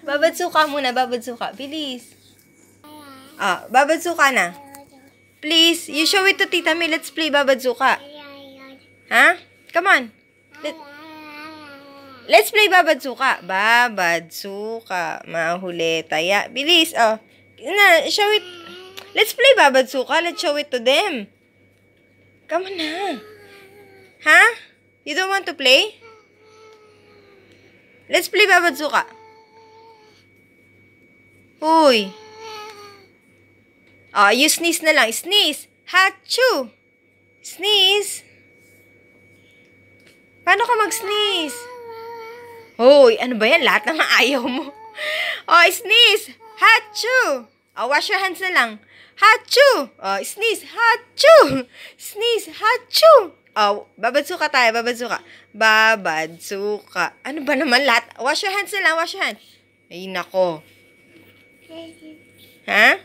Babadsuka muna, babadsuka. Bilis. Babadsuka na. Please, you show it to Tita May. Let's play babadsuka. Ha? Come on. Let's play babadsuka. Babadsuka. Mahuli, taya. Bilis, show it. Let's play babadsuka. Let's show it to them. Come on na. Ha? You don't want to play? Let's play babadsuka. Uy. You sneeze na lang. Sneeze. Hachu. Sneeze. Paano ka mag-sneeze? Uy, ano ba yan? Lahat naman ayaw mo. Sneeze. Hachu. Wash your hands na lang. Hachu. Sneeze. Hachu. Sneeze. Hachu. Babadsuka tayo. Babadsuka. Babadsuka. Ano ba naman lahat? Wash your hands na lang. Wash your hands. Ay, nako. Ha?